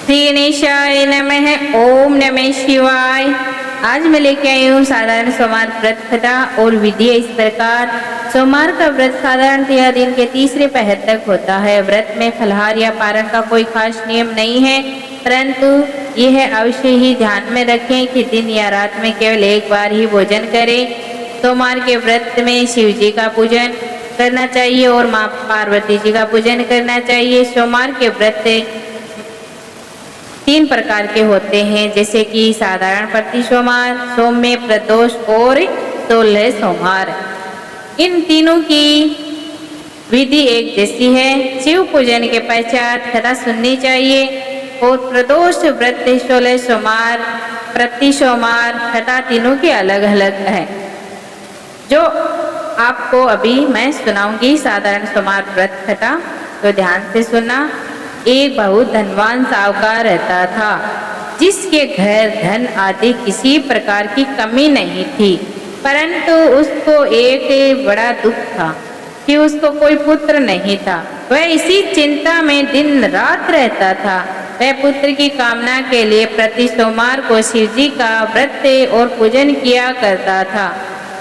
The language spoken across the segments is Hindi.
श्री गणेशाय नमः। ओम नमः शिवाय। आज मैं लेके आई हूँ साधारण सोमवार व्रत कथा और विधि इस प्रकार। सोमवार का व्रत साधारणतया दिन के तीसरे पहर तक होता है। व्रत में फलाहार या पारण का कोई खास नियम नहीं है, परंतु यह अवश्य ही ध्यान में रखें कि दिन या रात में केवल एक बार ही भोजन करें। सोमवार के व्रत में शिव जी का पूजन करना चाहिए और माँ पार्वती जी का पूजन करना चाहिए। सोमवार के व्रत 3 प्रकार के होते हैं, जैसे कि साधारण प्रति सोमवार, सौम्य, प्रदोष और 16 सोमवार। इन तीनों की विधि एक जैसी है। शिव पूजन के पश्चात कथा सुननी चाहिए और प्रदोष व्रत 16 सोमवार, प्रति सोमवार कथा तीनों की अलग अलग है, जो आपको अभी मैं सुनाऊंगी। साधारण सोमवार व्रत कथा तो ध्यान से सुनना। एक बहुत धनवान साहूकार रहता था, जिसके घर धन आदि किसी प्रकार की कमी नहीं थी, परंतु उसको एक बड़ा दुख था कि उसको कोई पुत्र नहीं था। वह इसी चिंता में दिन रात रहता था। वह पुत्र की कामना के लिए प्रति सोमवार को शिव जी का व्रत और पूजन किया करता था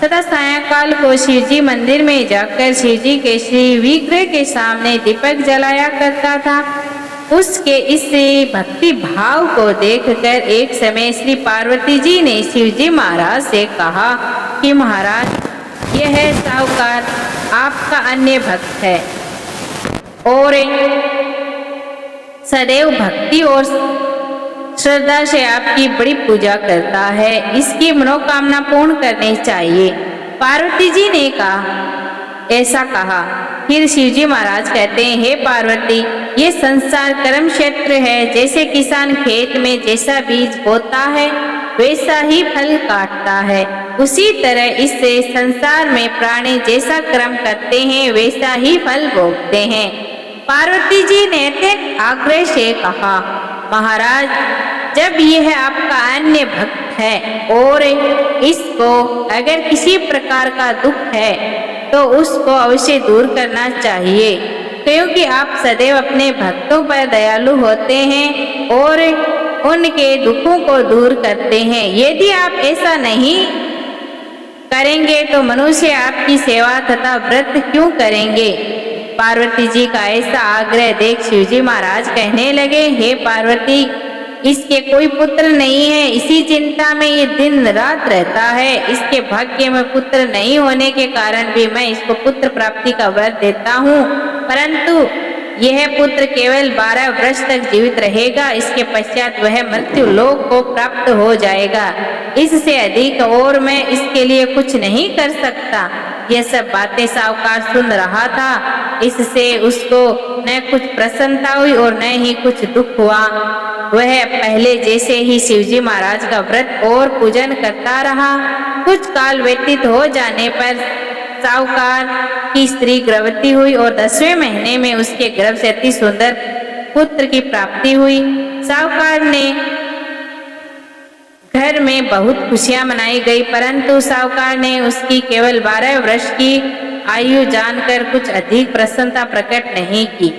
तथा सायंकाल को शिव जी मंदिर में जाकर शिव जी के श्री विग्रह के सामने दीपक जलाया करता था। उसके इस भक्ति भाव को देखकर एक समय श्री पार्वती जी ने शिव जी महाराज से कहा कि महाराज, यह साहूकार आपका अन्य भक्त है और सदैव भक्ति और श्रद्धा से आपकी बड़ी पूजा करता है। इसकी मनोकामना पूर्ण करनी चाहिए। पार्वती जी ने ऐसा कहा। फिर शिवजी महाराज कहते हैं, हे पार्वती, ये संसार कर्म क्षेत्र है। जैसे किसान खेत में जैसा बीज बोता है वैसा ही फल काटता है, उसी तरह इससे संसार में प्राणी जैसा कर्म करते हैं वैसा ही फल भोगते हैं। पार्वती जी ने अत्यंत आग्रह से कहा, महाराज, जब यह आपका अन्य भक्त है और इसको अगर किसी प्रकार का दुख है तो उसको अवश्य दूर करना चाहिए, क्योंकि आप सदैव अपने भक्तों पर दयालु होते हैं और उनके दुखों को दूर करते हैं। यदि आप ऐसा नहीं करेंगे तो मनुष्य आपकी सेवा तथा व्रत क्यों करेंगे। पार्वती जी का ऐसा आग्रह देख शिवजी महाराज कहने लगे, हे पार्वती, इसके कोई पुत्र नहीं है, इसी चिंता में ये दिन रात रहता है। इसके भाग्य में पुत्र नहीं होने के कारण भी मैं इसको पुत्र प्राप्ति का वर देता हूँ, परंतु यह पुत्र केवल 12 वर्ष तक जीवित रहेगा। इसके पश्चात वह मृत्यु लोक को प्राप्त हो जाएगा। इससे अधिक और मैं इसके लिए कुछ नहीं कर सकता। यह सब बातें साहूकार सुन रहा था। इससे उसको न कुछ प्रसन्नता हुई और न ही कुछ दुख हुआ। वह पहले जैसे ही शिवजी महाराज का व्रत और पूजन करता रहा। कुछ काल व्यतीत हो जाने पर साहूकार की स्त्री गर्भवती हुई और 10वें महीने में उसके गर्भ से अति सुंदर पुत्र की प्राप्ति हुई। साहूकार ने घर में बहुत खुशियां मनाई गई, परंतु साहूकार ने उसकी केवल 12 वर्ष की आयु जानकर कुछ अधिक प्रसन्नता प्रकट नहीं की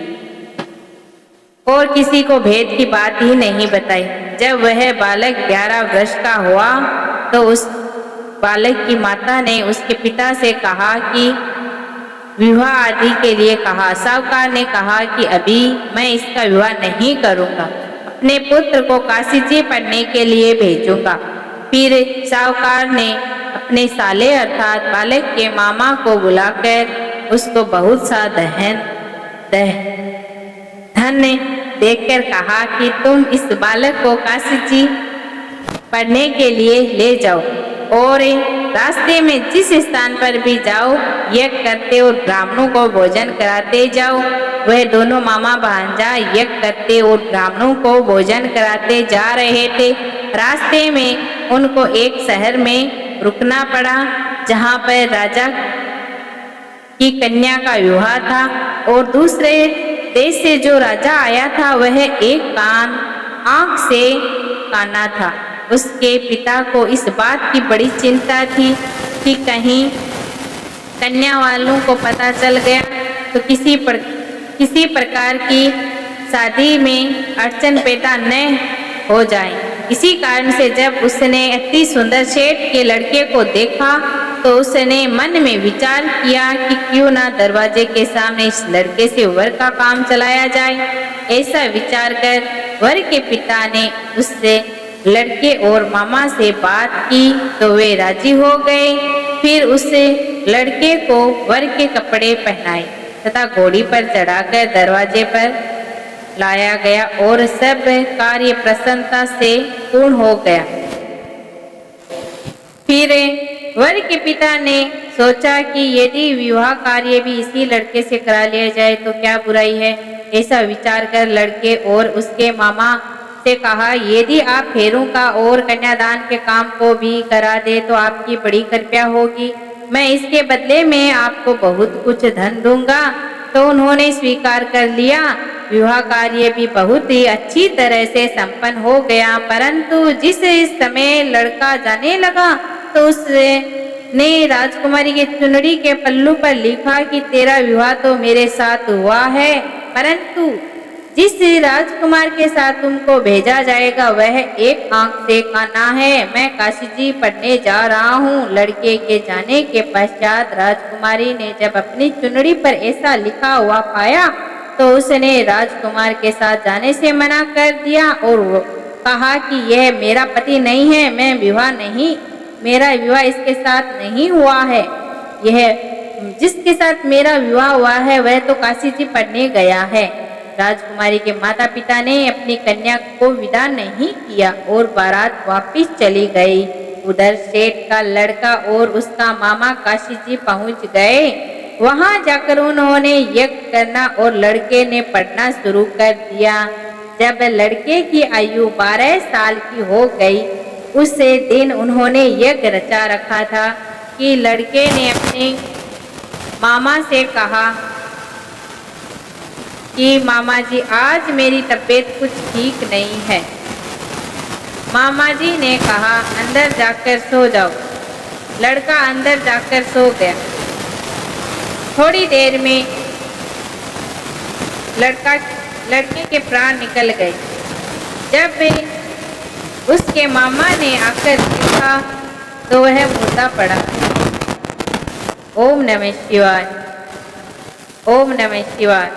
और किसी को भेद की बात ही नहीं बताई। जब वह बालक 11 वर्ष का हुआ तो उस बालक की माता ने उसके पिता से कहा कि विवाह आदि के लिए कहा। साहूकार ने कहा कि अभी मैं इसका विवाह नहीं करूंगा, अपने पुत्र को काशी जी पढ़ने के लिए भेजूंगा। फिर साहूकार ने अपने साले अर्थात बालक के मामा को बुलाकर उसको बहुत सा धन देकर कहा कि तुम इस बालक को काशी जी पढ़ने के लिए ले जाओ और रास्ते में जिस स्थान पर भी जाओ यज्ञ करते और ब्राह्मणों को भोजन कराते जाओ। वह दोनों मामा भांजा यज्ञ करते और ब्राह्मणों को भोजन कराते जा रहे थे। रास्ते में उनको एक शहर में रुकना पड़ा, जहाँ पर राजा की कन्या का विवाह था और दूसरे देश से जो राजा आया था वह एक आंख से काना था। उसके पिता को इस बात की बड़ी चिंता थी कि कहीं कन्या वालों को पता चल गया तो किसी प्रकार की शादी में अड़चन पैदा न हो जाए। इसी कारण से जब उसने अति सुंदर सेठ के लड़के को देखा तो उसने मन में विचार किया कि क्यों ना दरवाजे के सामने इस लड़के से वर का काम चलाया जाए। ऐसा विचार कर वर के पिता ने उससे लड़के और मामा से बात की तो वे राजी हो गए। फिर उससे लड़के को वर के कपड़े पहनाए तथा घोड़ी पर चढ़ाकर दरवाजे पर लाया गया और सब कार्य प्रसन्नता से पूर्ण हो गया। फिर वर के पिता ने सोचा कि यदि विवाह कार्य भी इसी लड़के से करा लिया जाए तो क्या बुराई है। ऐसा विचार कर लड़के और उसके मामा से कहा, यदि आप फेरों का और कन्यादान के काम को भी करा दे तो आपकी बड़ी कृपा होगी। मैं इसके बदले में आपको बहुत कुछ धन दूंगा। तो उन्होंने स्वीकार कर लिया। विवाह कार्य भी बहुत ही अच्छी तरह से संपन्न हो गया। परंतु जिस समय लड़का जाने लगा तो उसने राजकुमारी के चुनरी के पल्लू पर लिखा कि तेरा विवाह तो मेरे साथ हुआ है, परंतु जिस राजकुमार के साथ तुमको भेजा जाएगा वह एक आंख से काना है। मैं काशी जी पढ़ने जा रहा हूँ। लड़के के जाने के पश्चात राजकुमारी ने जब अपनी चुनरी पर ऐसा लिखा हुआ पाया तो उसने राजकुमार के साथ जाने से मना कर दिया और कहा कि यह मेरा पति नहीं है, मेरा विवाह इसके साथ नहीं हुआ है। यह जिसके साथ मेरा विवाह हुआ है वह तो काशी जी पढ़ने गया है। राजकुमारी के माता पिता ने अपनी कन्या को विदा नहीं किया और बारात वापिस चली गई। उधर सेठ का लड़का और उसका मामा काशी जी पहुंच गए। वहां जाकर उन्होंने यज्ञ करना और लड़के ने पढ़ना शुरू कर दिया। जब लड़के की आयु 12 साल की हो गई उस दिन उन्होंने यज्ञ रचा रखा था कि लड़के ने अपने मामा से कहा कि मामा जी आज मेरी तबीयत कुछ ठीक नहीं है। मामा जी ने कहा अंदर जाकर सो जाओ। लड़का अंदर जाकर सो गया। थोड़ी देर में लड़के के प्राण निकल गए। जब उसके मामा ने आकर देखा तो वह मुर्दा पड़ा। ओम नमः शिवाय, ओम नमः शिवाय,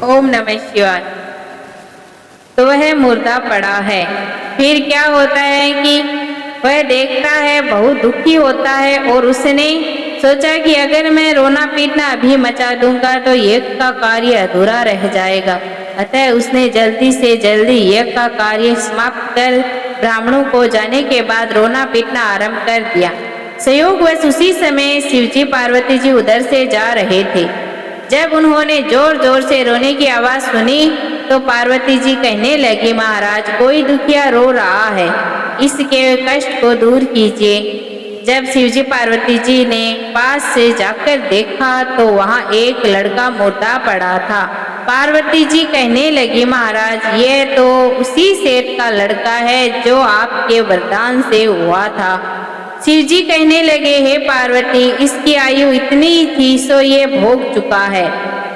ओम नमः शिवाय। तो वह मुर्दा पड़ा है। फिर क्या होता है कि वह देखता है, बहुत दुखी होता है और उसने सोचा कि अगर मैं रोना पीटना अभी मचा दूंगा तो यज्ञ का कार्य अधूरा रह जाएगा। अतः उसने जल्दी से जल्दी यज्ञ का कार्य समाप्त कर ब्राह्मणों को जाने के बाद रोना पीटना आरंभ कर दिया। संयोगवश उसी समय शिवजी पार्वती जी उधर से जा रहे थे। जब उन्होंने जोर जोर से रोने की आवाज सुनी तो पार्वती जी कहने लगी, महाराज कोई दुखिया रो रहा है, इसके कष्ट को दूर कीजिए। जब शिवजी पार्वती जी ने पास से जाकर देखा तो वहाँ एक लड़का मुर्दा पड़ा था। पार्वती जी कहने लगी, महाराज यह तो उसी सेठ का लड़का है जो आपके वरदान से हुआ था। शिवजी कहने लगे, हे पार्वती इसकी आयु इतनी थी सो ये भोग चुका है।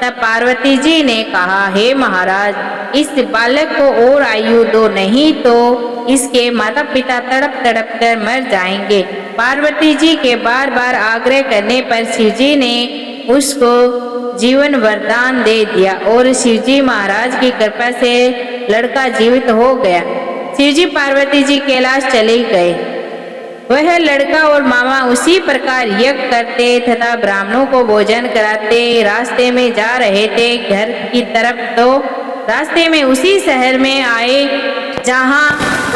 तब पार्वती जी ने कहा, हे महाराज इस बालक को और आयु दो, नहीं तो इसके माता पिता तड़प तड़प कर मर जाएंगे। पार्वती जी के बार बार आग्रह करने पर शिवजी ने उसको जीवन वरदान दे दिया और शिवजी महाराज की कृपा से लड़का जीवित हो गया। शिवजी पार्वती जी कैलाश चले गए। वह लड़का और मामा उसी प्रकार यज्ञ करते तथा ब्राह्मणों को भोजन कराते रास्ते में जा रहे थे घर की तरफ। तो रास्ते में उसी शहर में आए जहां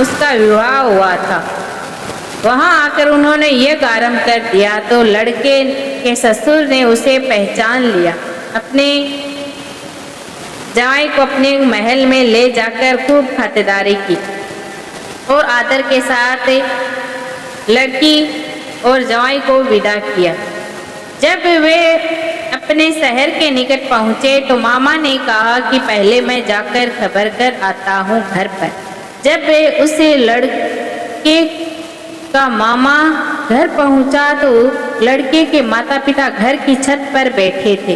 उसका विवाह हुआ था। वहां आकर उन्होंने यज्ञ आरंभ कर दिया तो लड़के के ससुर ने उसे पहचान लिया। अपने जवाई को अपने महल में ले जाकर खूब खातिरदारी की और आदर के साथ लड़की और जवाई को विदा किया। जब वे अपने शहर के निकट पहुंचे तो मामा ने कहा कि पहले मैं जाकर खबर कर आता हूं घर पर। जब वे उस लड़के का मामा घर पहुंचा तो लड़के के माता पिता घर की छत पर बैठे थे।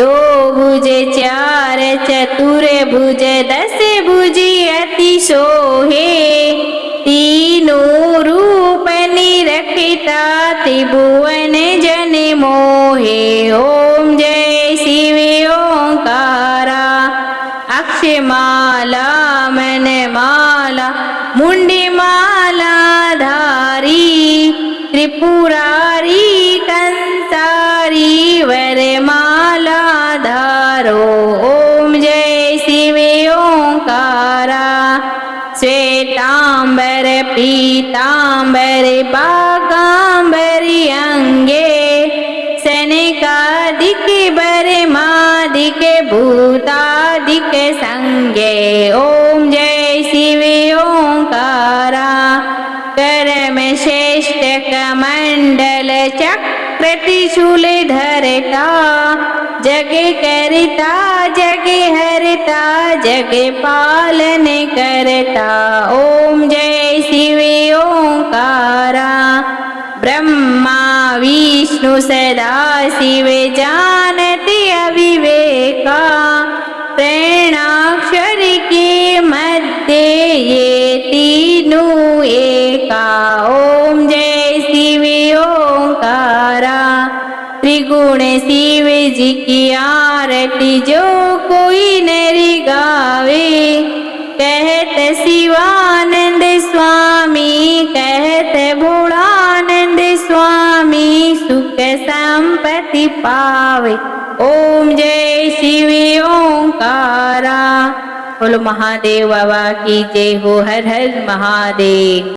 दो भुज चार चतुर भुज दस भुजी अति सोहे तीनों रूप निरखिता त्रिभुवन जन मोहे। ओम जय शिव ओंकारा अक्षमाला मनमाला मुंडमाला धारी त्रिपुरारी कंसारी वरमाला धारो। ओम जय शिव ओंकारा श्वेतांबर पीतांबर बागांबरी अंगे सनकादिक बरमादिक भूतादिक संगे। ओम जय शिव ओंकारा करम श्रेष्ठ कमंडल चक्र त्रिशूल धरता जग करता जग हरता जग पालन करता। ओम जय शिव ओंकारा ब्रह्मा विष्णु सदा शिव जानते अविवेका प्रेरणाक्षर के मध्य ये तीनों एका। ओम जय शिव ओंकारा त्रिगुण शिव जी की आरती जो कोई नरि गावे कहत शिवानंद स्वामी कहत भोलानंद स्वामी सुख संपत्ति पावे। ओम जय शिव ओंकारा। बोलो महादेव बाबा की जय हो। हर हर महादेव।